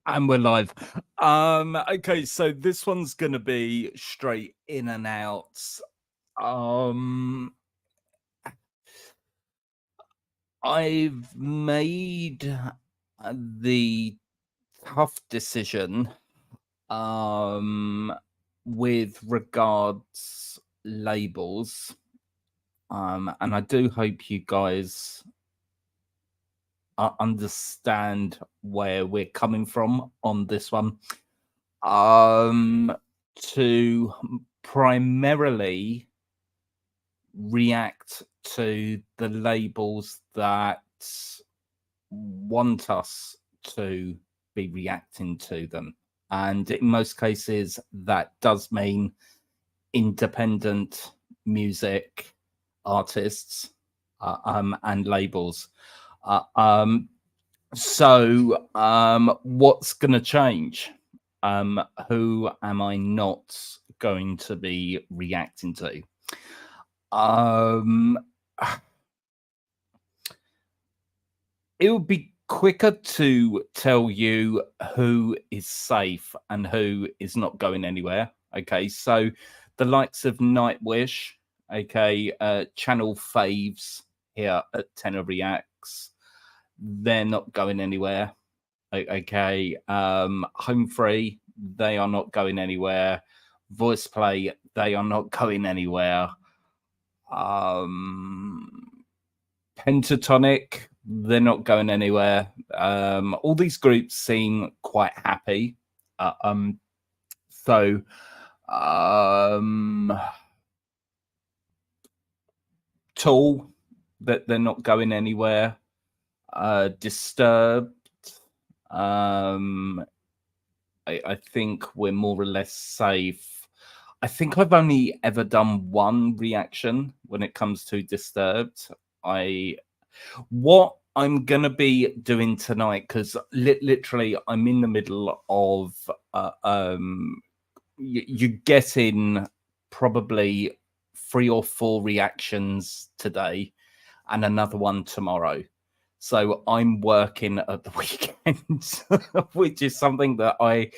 And we're live. Okay, so this one's gonna be straight in and out. Um, I've made the tough decision um with regards labels. And I do hope you guys understand where we're coming from on this one. To primarily react to the labels that want us to be reacting to them. And in most cases, that does mean independent music artists and labels. Uh, um, what's going to change? Who am I not going to be reacting to? Um, it would be quicker to tell you who is safe and who is not going anywhere. Okay, so the likes of Nightwish, channel faves here at Tenor Reacts, they're not going anywhere. Okay, Home Free, they are not going anywhere. Voice Play, they are not going anywhere. Pentatonic, they're not going anywhere. All these groups seem quite happy. So Tool, that they're not going anywhere. Disturbed, I think we're more or less safe. I think I've only ever done one reaction when it comes to Disturbed. What I'm gonna be doing tonight, because literally I'm in the middle of you're getting probably 3 or 4 reactions today and another one tomorrow. So I'm working at the weekend, which is something that I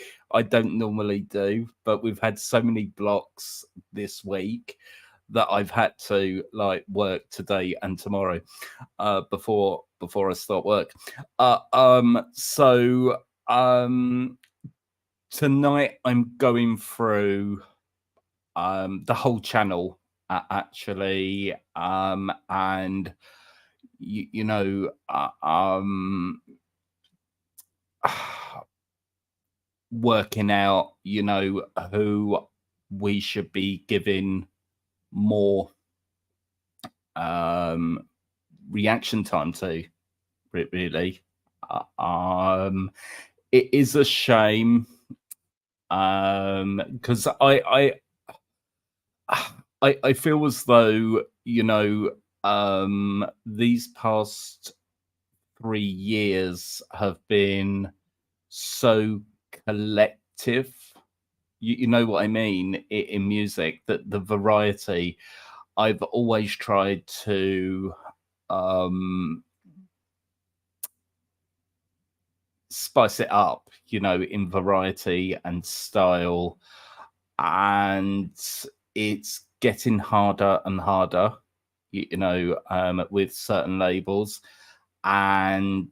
don't normally do, but we've had so many blocks this week that I've had to like work today and tomorrow before I start work. Tonight I'm going through the whole channel actually, and you know, working out, you know, who we should be giving more reaction time to. Really, it is a shame because I feel as though, you know, these past 3 years have been so collective. You know what I mean in music, that the variety. I've always tried to spice it up, you know, in variety and style, and it's getting harder and harder, you know, with certain labels, and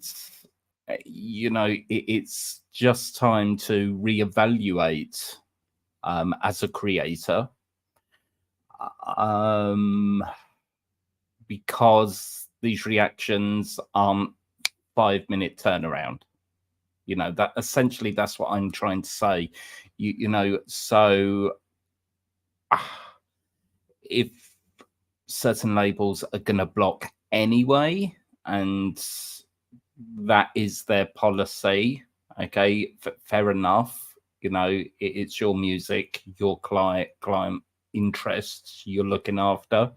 you know, it's just time to reevaluate as a creator, because these reactions aren't 5-minute turnaround. You know, that essentially that's what I'm trying to say. You know, so if certain labels are going to block anyway, and that is their policy, okay, fair enough. You know, it's your music, your client interests you're looking after.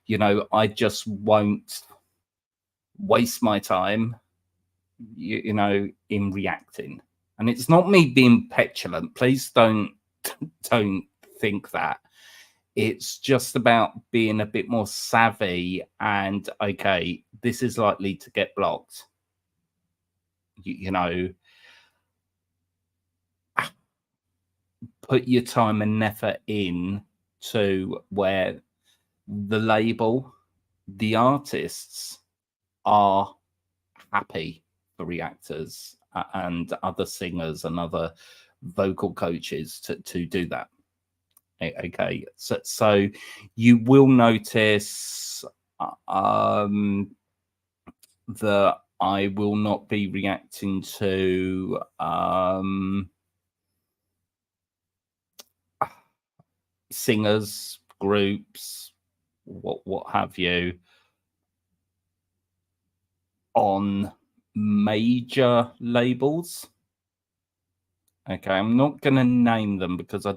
You know, I just won't waste my time, you know, in reacting. And it's not me being petulant. Please don't think that. It's just about being a bit more savvy and, okay, this is likely to get blocked. You know, put your time and effort in to where the label, the artists are happy for reactors and other singers and other vocal coaches to do that. Okay, so you will notice that I will not be reacting to singers, groups, what have you, on major labels. Okay, I'm not going to name them because I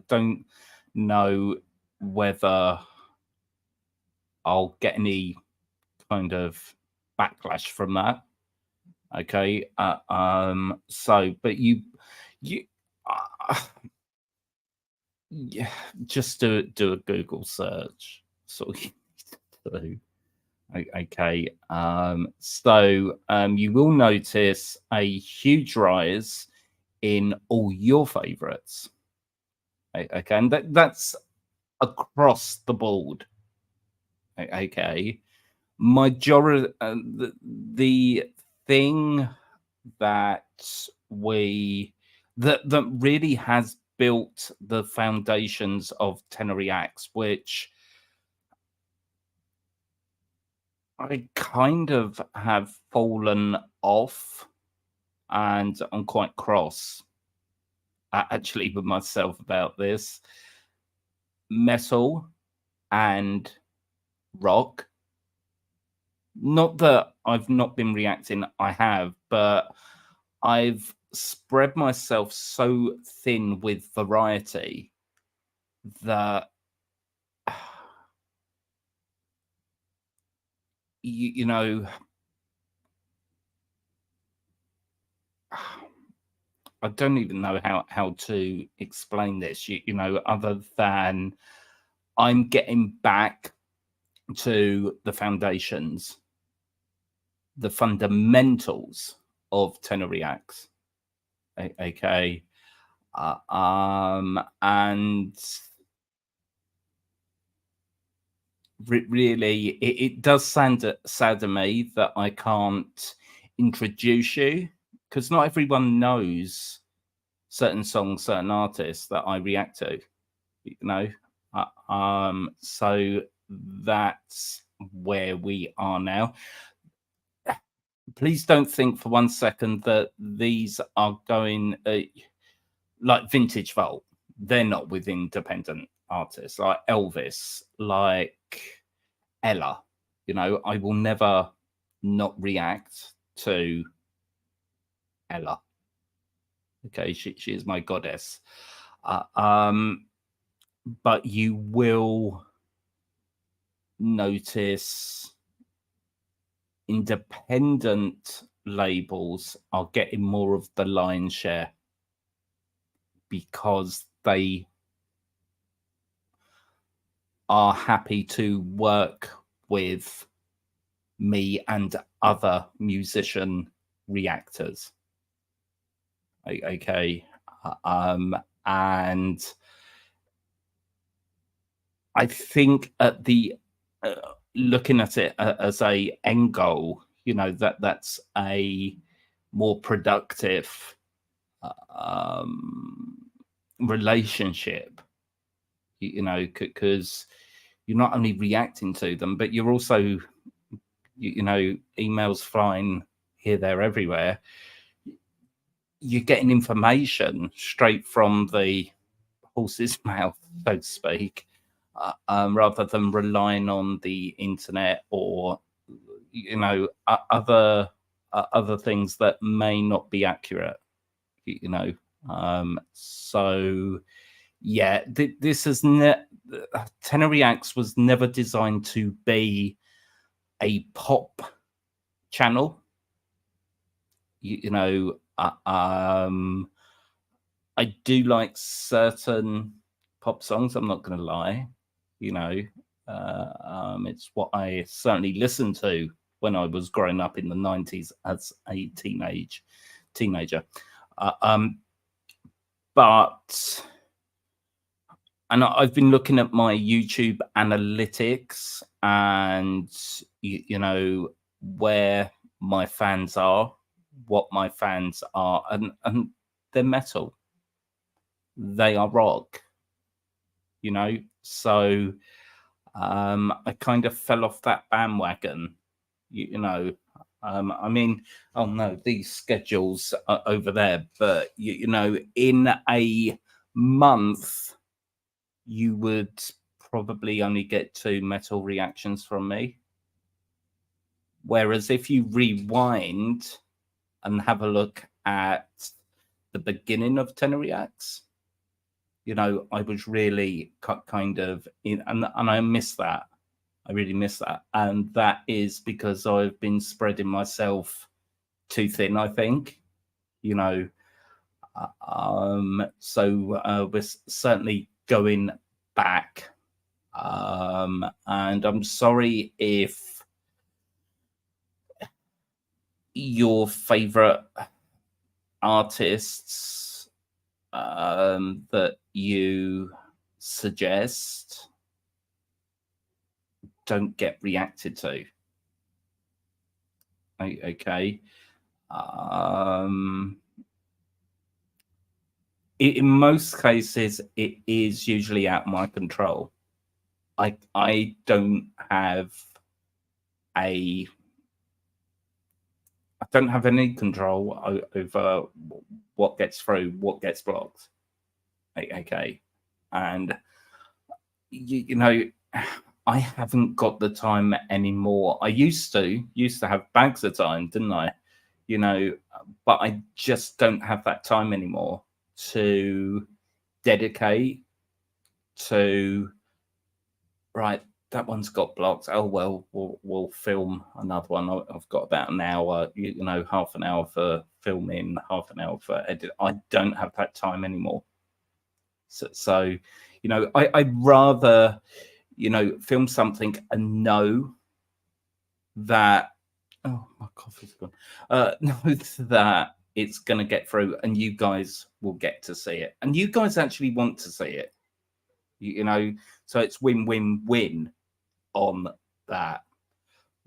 don't know whether I'll get any kind of backlash from that. Okay, so but you yeah, just do a Google search. So okay, so you will notice a huge rise in all your favorites. Okay, and that's across the board. Okay, majority the thing that that really has built the foundations of Tenor Reacts, which I kind of have fallen off, and I'm quite cross actually with myself about this. Metal and rock. Not that I've not been reacting, I have, but I've spread myself so thin with variety that you know, I don't even know how to explain this, you know, other than I'm getting back to the foundations, the fundamentals of Tenor Reacts. Okay. And really, it does sadden me that I can't introduce you, because not everyone knows certain songs, certain artists that I react to, you know. So that's where we are now. Please don't think for one second that these are going like Vintage Vault. They're not with independent artists like Elvis, like Ella. You know, I will never not react to Ella. Okay, she is my goddess. But you will notice independent labels are getting more of the lion's share because they are happy to work with me and other musician reactors. Okay. And I think at the looking at it as a end goal, you know, that's a more productive relationship, you know, because you're not only reacting to them, but you're also, you know, emails flying here, there, everywhere. You're getting information straight from the horse's mouth, so to speak, rather than relying on the internet or, you know, other things that may not be accurate, you know. So yeah, this is Tenor Reacts was never designed to be a pop channel, you know. I do like certain pop songs, I'm not going to lie, you know. It's what I certainly listened to when I was growing up in the 90s as a teenager. But and I've been looking at my YouTube analytics and you know where my fans are, what my fans are, and they're metal, they are rock, you know. So I kind of fell off that bandwagon, you know. I mean, oh no, these schedules are over there, but you know, in a month you would probably only get 2 metal reactions from me. Whereas if you rewind and have a look at the beginning of Tenor Reacts, you know, I was really kind of in, and I miss that. I really miss that. And that is because I've been spreading myself too thin, I think, you know. So we're certainly going back. And I'm sorry if your favorite artists that you suggest don't get reacted to. Okay. In most cases, it is usually out of my control. I don't have a I don't have any control over what gets through, what gets blocked. Okay, and you know, I haven't got the time anymore. I used to have bags of time, didn't I? You know, but I just don't have that time anymore to dedicate to. Right, that one's got blocked. Oh well, we'll film another one. I've got about an hour, you know, half an hour for filming, half an hour for edit. I don't have that time anymore. So you know, I'd rather, you know, film something and know that, oh, my coffee's gone. Know that it's going to get through and you guys will get to see it. And you guys actually want to see it, you know, so it's win-win-win on that,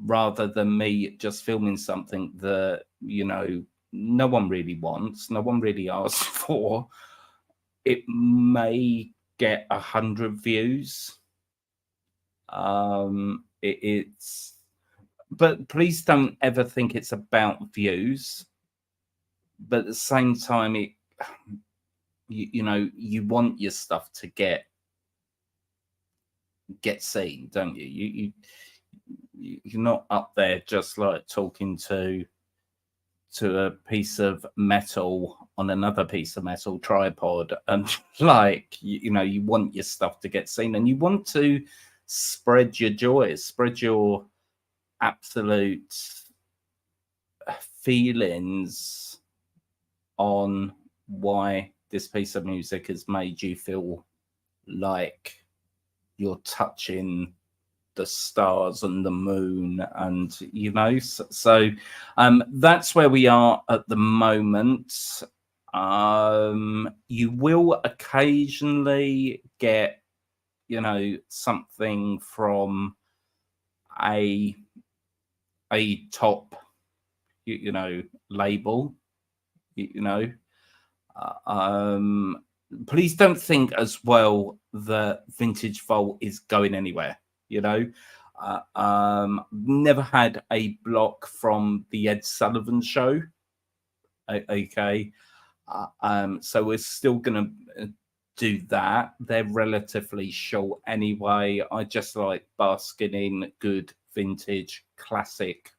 rather than me just filming something that, you know, no one really wants, no one really asks for. It may get 100 views. It's but please don't ever think it's about views. But at the same time, you know, you want your stuff to get seen, don't you? You're not up there just like talking to a piece of metal on another piece of metal tripod, and like you know, you want your stuff to get seen, and you want to spread your joy, spread your absolute feelings on why this piece of music has made you feel like you're touching the stars and the moon, and you know, so that's where we are at the moment. You will occasionally get, you know, something from a top, you know, label, you know. Please don't think as well that Vintage Vault is going anywhere. You know, never had a block from the Ed Sullivan Show. Okay, so we're still gonna do that. They're relatively short anyway. I just like basking in good vintage classic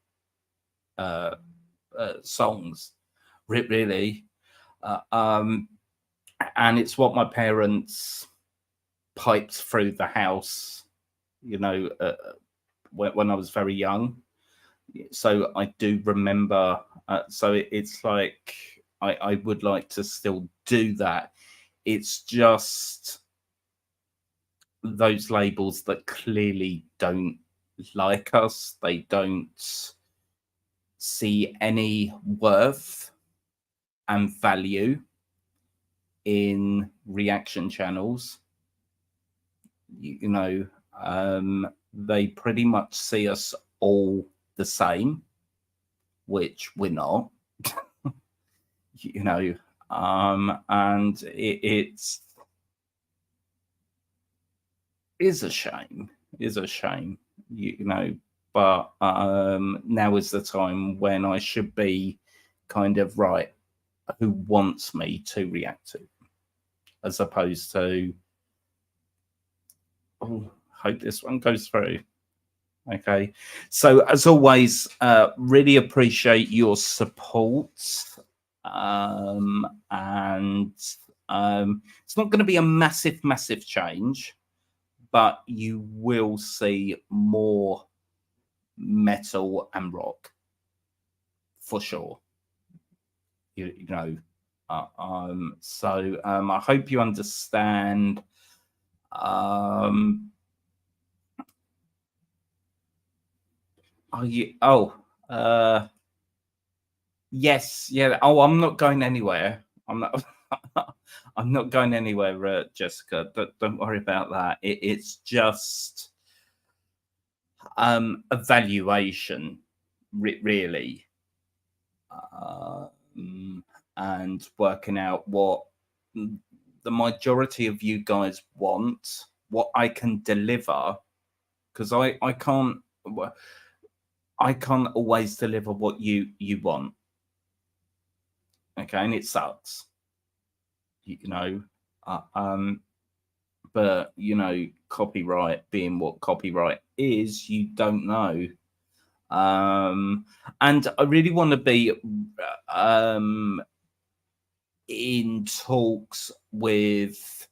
songs, really. And it's what my parents piped through the house, you know, when I was very young. So I do remember. So it's like I would like to still do that. It's just those labels that clearly don't like us. They don't see any worth and value in reaction channels. you know, they pretty much see us all the same, which we're not, you know, and it's is a shame, is a shame, you know, but now is the time when I should be kind of right, who wants me to react to, as opposed to, oh, hope this one goes through. Okay. So as always, really appreciate your support. And it's not going to be a massive, massive change, but you will see more metal and rock for sure. You know, I hope you understand. Are you? Oh, yes, yeah. Oh, I'm not going anywhere. I'm not. I'm not going anywhere, Jessica. Don't worry about that. It's just evaluation, really, and working out what the majority of you guys want, what I can deliver, because I can't. I can't always deliver what you want. Okay, and it sucks, you know. But you know, copyright being what copyright is, you don't know. And I really want to be in talks with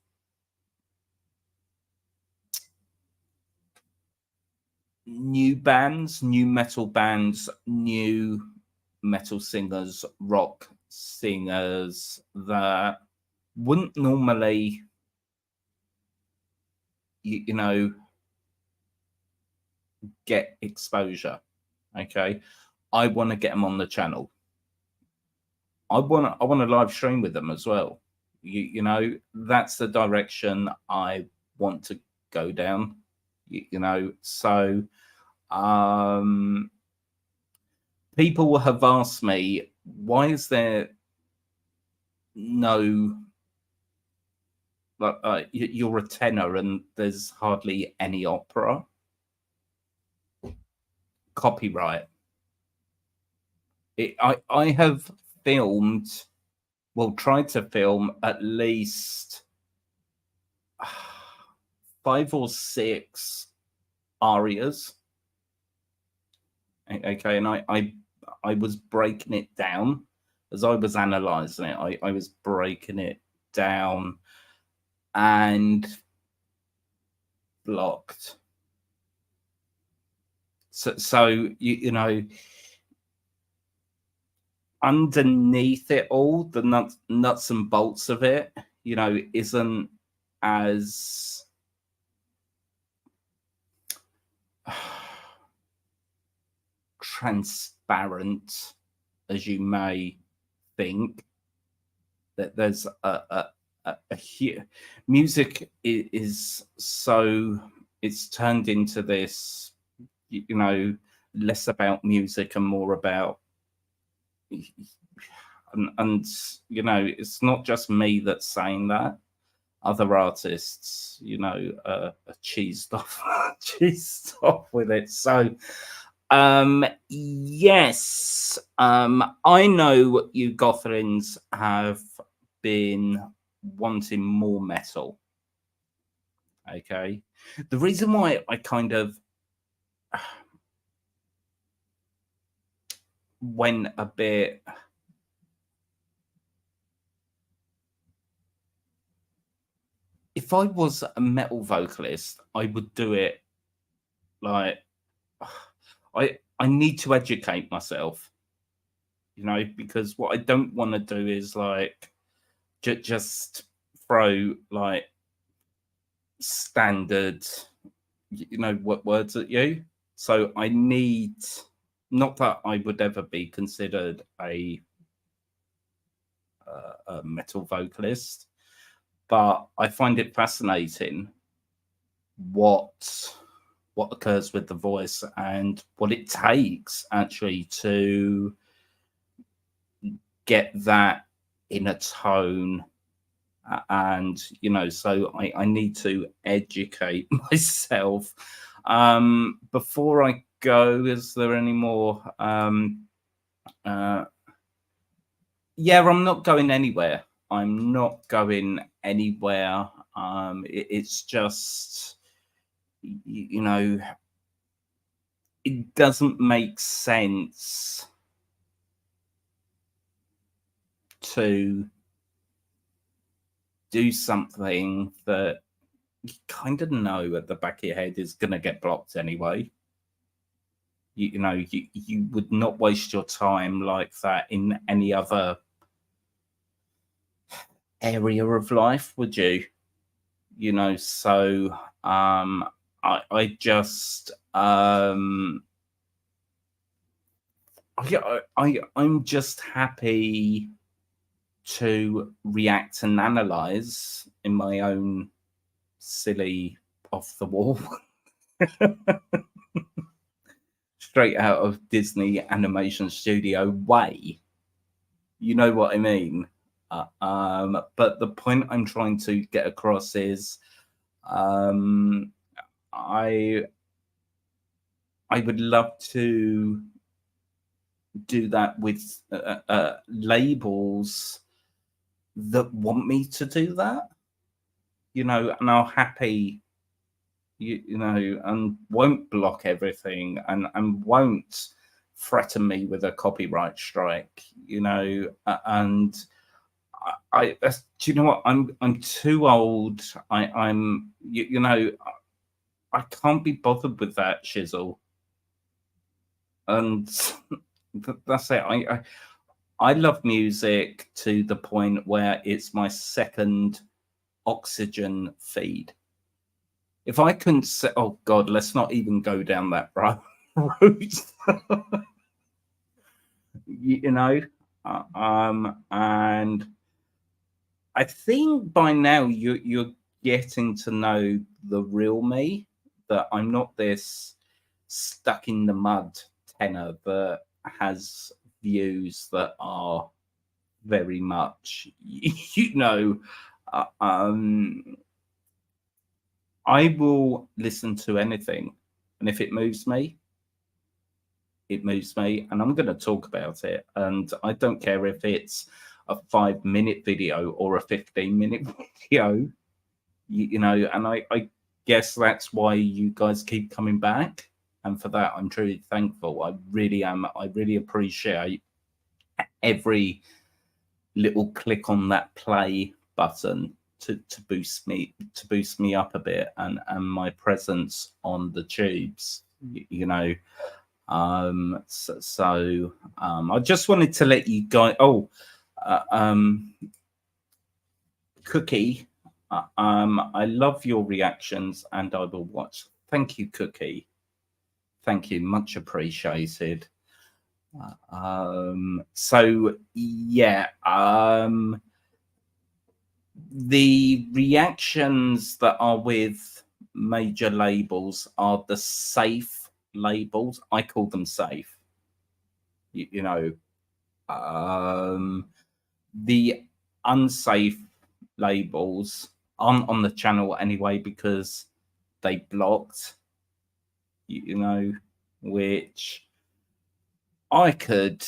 new bands, new metal bands, new metal singers, rock singers that wouldn't normally, you know, get exposure. Okay, I want to get them on the channel. I want to live stream with them as well. You know, that's the direction I want to go down. You know, so people have asked me, why is there no, like, you're a tenor and there's hardly any opera? Copyright. I have filmed, well, tried to film at least 5 or 6 arias. Okay, and I was breaking it down as I was analyzing it. I was breaking it down and blocked. So you know, underneath it all, the nuts and bolts of it, you know, isn't as transparent as you may think. That there's a music is so, it's turned into this, you know, less about music and more about, and you know, it's not just me that's saying that. Other artists, you know, are cheesed off, cheesed off with it. So, yes, I know you Gotharins have been wanting more metal. Okay, the reason why I kind of went a bit, if I was a metal vocalist, I would do it like, I need to educate myself, you know, because what I don't want to do is like just throw like standard, you know, what words at you. So I need, not that I would ever be considered a metal vocalist, but I find it fascinating what occurs with the voice and what it takes actually to get that in a tone. And so I need to educate myself. Before I go, is there any more? Yeah, I'm not going anywhere. I'm not going anywhere. It's just, it doesn't make sense to do something that you kind of know at the back of your head is going to get blocked anyway. You would not waste your time like that in any other area of life, would you? So I just I'm just happy to react and analyze in my own silly off the wall straight out of Disney animation studio way. You know what I mean? But the point I'm trying to get across is I would love to do that with labels that want me to do that, and are happy, and won't block everything and won't threaten me with a copyright strike, and do you know what? I'm too old. I'm I can't be bothered with that shizzle, and that's it. I love music to the point where it's my second oxygen feed. If I couldn't say, oh God, let's not even go down that route. And I think by now you're getting to know the real me, that I'm not this stuck in the mud tenor that has views that are very much, I will listen to anything, and if it moves me, it moves me, and I'm going to talk about it. And I don't care if it's a 5-minute video or a 15-minute video, and I guess that's why you guys keep coming back. And for that, I'm truly thankful. I really am. I really appreciate every little click on that play button to boost me up a bit, and my presence on the tubes, so I just wanted to let you guys. Cookie, I love your reactions and I will watch. Thank you, Cookie. Thank you, much appreciated. So yeah, the reactions that are with major labels are the safe labels. I call them safe. The unsafe labels aren't on the channel anyway because they blocked, which I could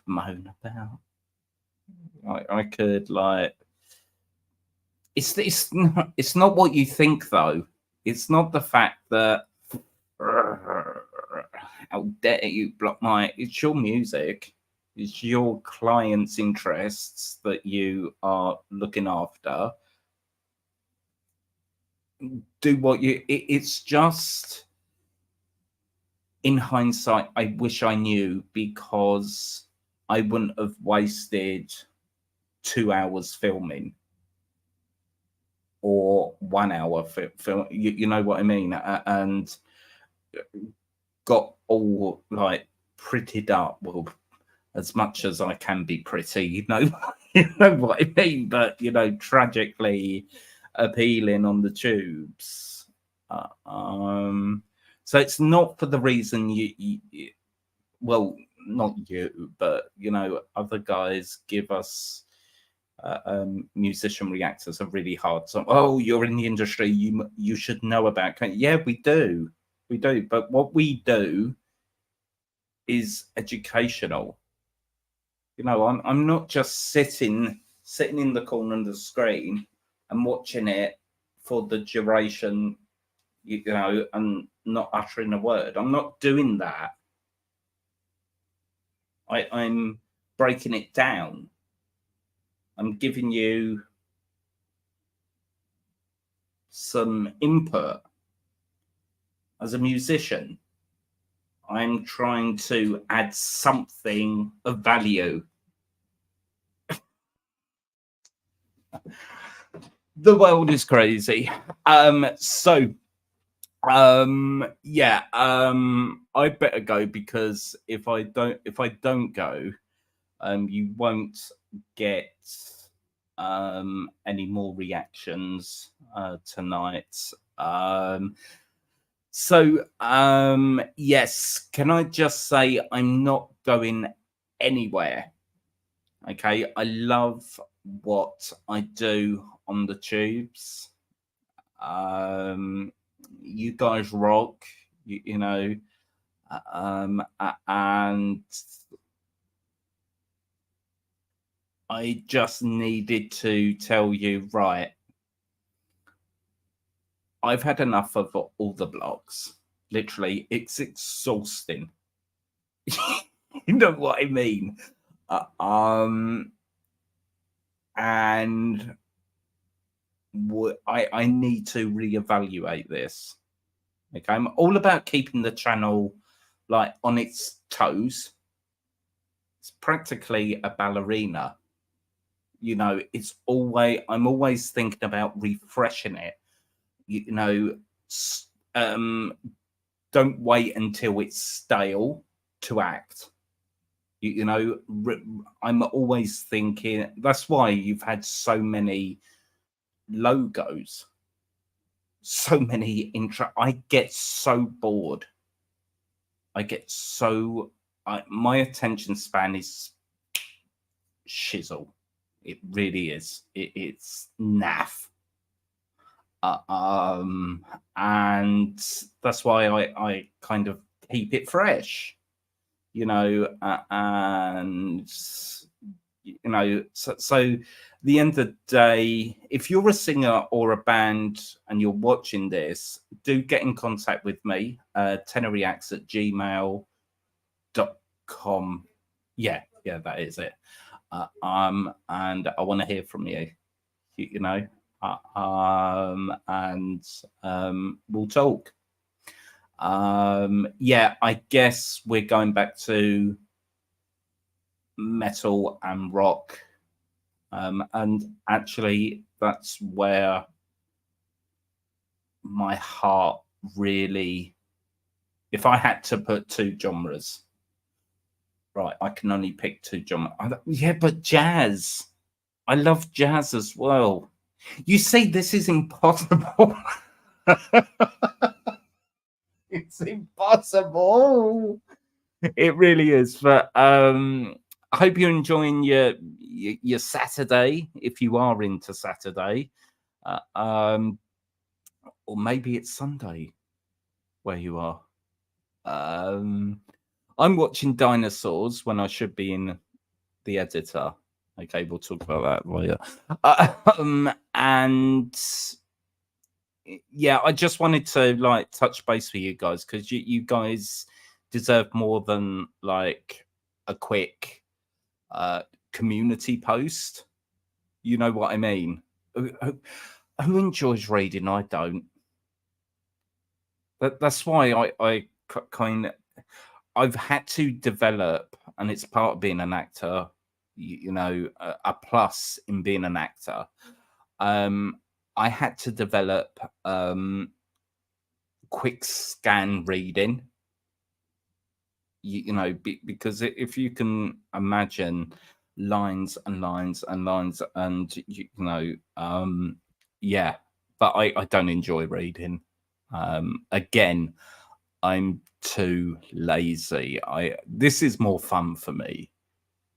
moan about. I could, like, it's not what you think though. It's not the fact that how dare you block it's your music. It's your client's interests that you are looking after. Do what it's just, in hindsight, I wish I knew, because I wouldn't have wasted 2 hours filming or 1 hour film. You know what I mean? And got all like prettied up. Well, as much as I can be pretty, you know what I mean. But tragically, appealing on the tubes. So it's not for the reason well, not you, but other guys give us musician reactors are really hard. So, oh, you're in the industry, you should know about. Yeah, we do, but what we do is educational. I'm not just sitting in the corner of the screen and watching it for the duration, and not uttering a word. I'm not doing that. I'm breaking it down. I'm giving you some input. As a musician, I'm trying to add something of value. The world is crazy. I better go, because if I don't go, you won't get any more reactions tonight. Yes, can I just say I'm not going anywhere. Okay, I love what I do on the tubes. You guys rock, and I just needed to tell you, right, I've had enough of all the blogs. Literally, it's exhausting. You know what I mean? And I need to reevaluate this. Okay, I'm all about keeping the channel on its toes. It's practically a ballerina. I'm always thinking about refreshing it. Don't wait until it's stale to act. I'm always thinking. That's why you've had so many logos, so many intro. I get so bored. My attention span is shizzle. It really is. It's naff. And that's why I kind of keep it fresh, and so the end of the day, if you're a singer or a band and you're watching this, do get in contact with me, tenorreacts@gmail.com. Yeah, that is it. And I want to hear from you, and we'll talk. I guess we're going back to metal and rock, and actually that's where my heart really, if I had to put two genres, right, I can only pick two genres. Yeah, but jazz, I love jazz as well. You see, this is impossible. It's impossible. It really is. But I hope you're enjoying your Saturday, if you are into Saturday, or maybe it's Sunday where you are. I'm watching Dinosaurs when I should be in The Editor. Okay, we'll talk about that later. And yeah, I just wanted to touch base with you guys, because you guys deserve more than a quick community post. You know what I mean? Who enjoys reading? I don't. That's why I kind of, I've had to develop, and it's part of being an actor, a plus in being an actor. I had to develop quick scan reading, because if you can imagine lines and lines and lines, and but I don't enjoy reading. Again, I'm too lazy. This is more fun for me,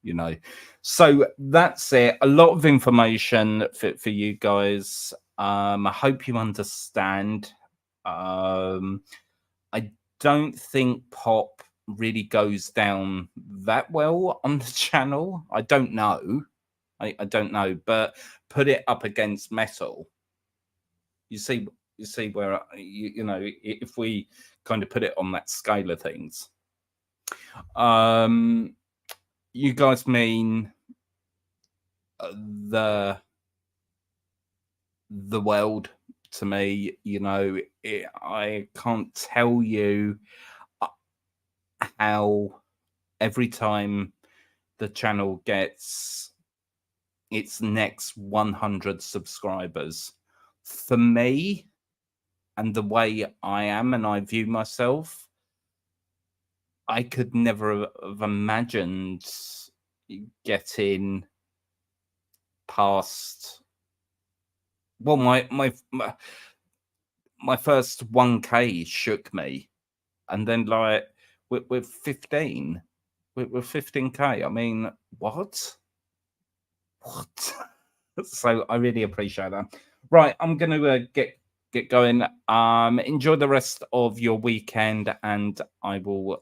you know. So that's it. A lot of information for you guys. I hope you understand. I don't think pop really goes down that well on the channel. I don't know. I don't know, but put it up against metal. You see where you know, if we kind of put it on that scale of things. You guys mean the world to me. You know, I can't tell you how every time the channel gets its next 100 subscribers, for me and the way I am and I view myself, I could never have imagined getting past. Well, my first 1K shook me, and then like with 15, with 15K, I mean, what? So I really appreciate that. Right, I'm going to get going. Enjoy the rest of your weekend, and I will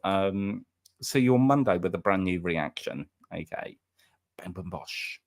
see you on Monday with a brand new reaction. Okay, Bam Bam Bosh.